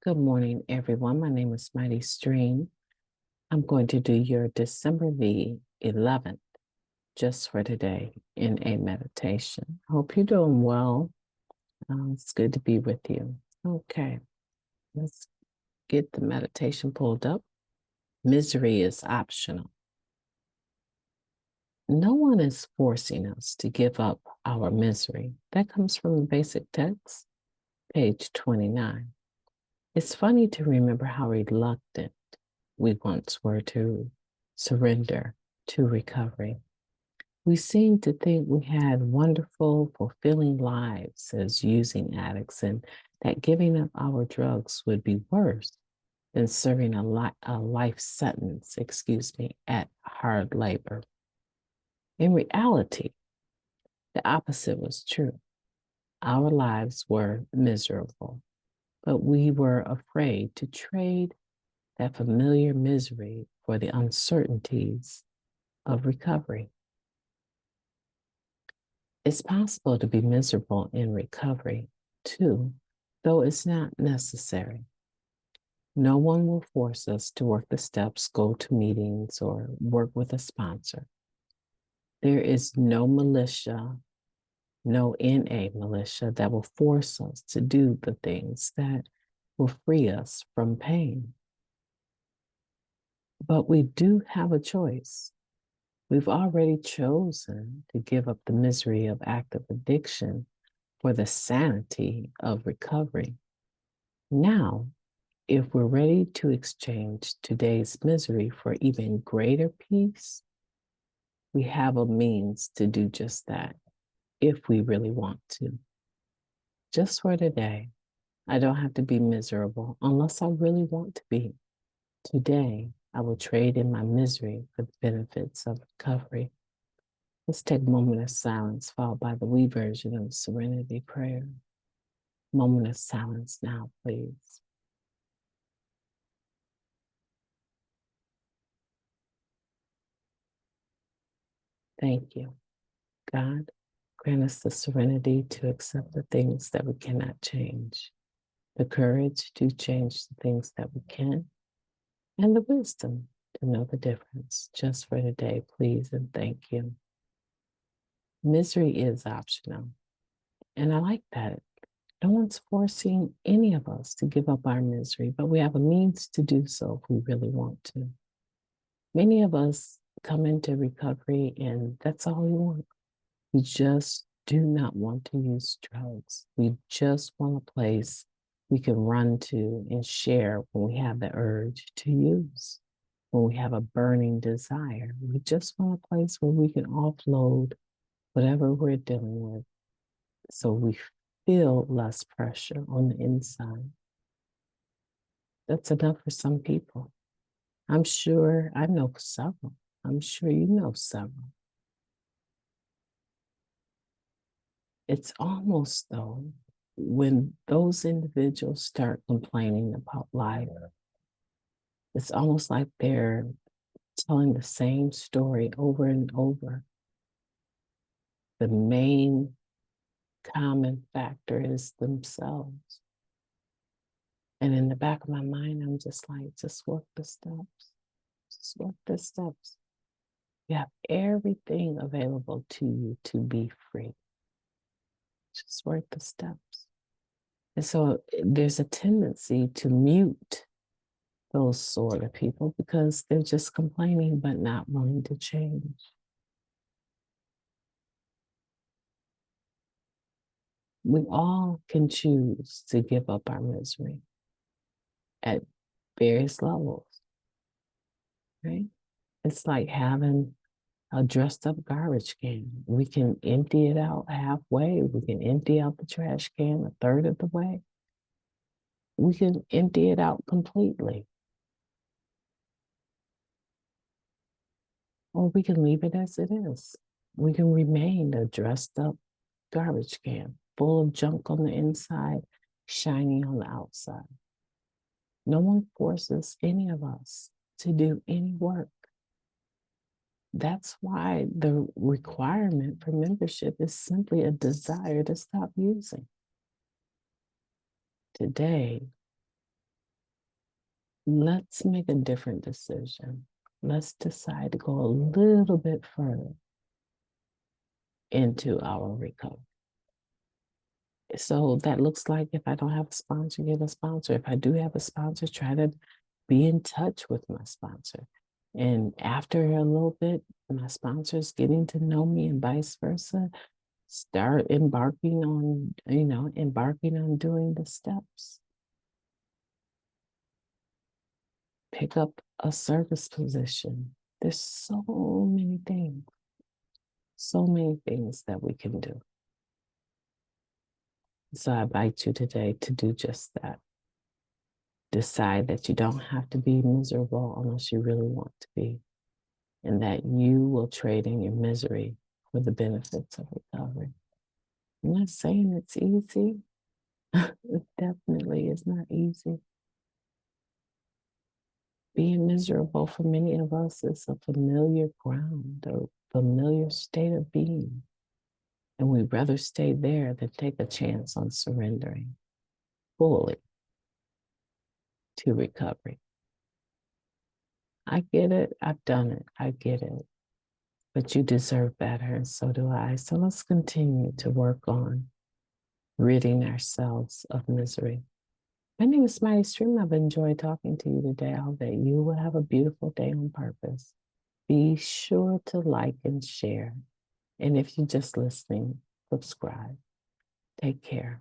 Good morning, everyone. My name is MightyStream. I'm going to do your December the 11th, just for today, in a meditation. Hope you're doing well. It's good to be with you. Okay, let's get the meditation pulled up. Misery is optional. No one is forcing us to give up our misery. That comes from the basic text, page 29. It's funny to remember how reluctant we once were to surrender to recovery. We seemed to think we had wonderful, fulfilling lives as using addicts, and that giving up our drugs would be worse than serving a life sentence, at hard labor. In reality, the opposite was true. Our lives were miserable, but we were afraid to trade that familiar misery for the uncertainties of recovery. It's possible to be miserable in recovery, too, though it's not necessary. No one will force us to work the steps, go to meetings, or work with a sponsor. There is no militia, no NA militia that will force us to do the things that will free us from pain. But we do have a choice. We've already chosen to give up the misery of active addiction for the sanity of recovery. Now, if we're ready to exchange today's misery for even greater peace, we have a means to do just that, if we really want to. Just for today, I don't have to be miserable unless I really want to be. Today, I will trade in my misery for the benefits of recovery. Let's take a moment of silence, followed by the we version of the Serenity Prayer. Moment of silence now, please. Thank you. God, grant us the serenity to accept the things that we cannot change, the courage to change the things that we can, and the wisdom to know the difference. Just for today, please and thank you. Misery is optional, and I like that. No one's forcing any of us to give up our misery, but we have a means to do so if we really want to. Many of us come into recovery and that's all we want. We just do not want to use drugs. We just want a place we can run to and share when we have the urge to use, when we have a burning desire. We just want a place where we can offload whatever we're dealing with so we feel less pressure on the inside. That's enough for some people. I'm sure I know several. I'm sure you know several. It's almost though, when those individuals start complaining about life, it's almost like they're telling the same story over and over. The main common factor is themselves. And in the back of my mind, I'm just like, just work the steps. Just work the steps. You have everything available to you to be free. Just work the steps. And so there's a tendency to mute those sort of people because they're just complaining but not wanting to change. We all can choose to give up our misery at various levels, right? It's like having a dressed up garbage can. We can empty it out halfway. We can empty out the trash can a third of the way. We can empty it out completely. Or we can leave it as it is. We can remain a dressed up garbage can, full of junk on the inside, shiny on the outside. No one forces any of us to do any work. That's why the requirement for membership is simply a desire to stop using. Today, let's make a different decision. Let's decide to go a little bit further into our recovery. So that looks like if I don't have a sponsor, get a sponsor. If I do have a sponsor, try to be in touch with my sponsor. And after a little bit, my sponsor's getting to know me and vice versa, start embarking on doing the steps. Pick up a service position. There's so many things that we can do. So I invite you today to do just that. Decide that you don't have to be miserable unless you really want to be, and that you will trade in your misery for the benefits of recovery. I'm not saying it's easy. It definitely is not easy. Being miserable for many of us is a familiar ground, a familiar state of being. And we'd rather stay there than take a chance on surrendering fully to recovery. I get it. I've done it. I get it. But you deserve better, and so do I. So let's continue to work on ridding ourselves of misery. My name is MightyStream. I've enjoyed talking to you today. I hope that you will have a beautiful day on purpose. Be sure to like and share. And if you're just listening, subscribe. Take care.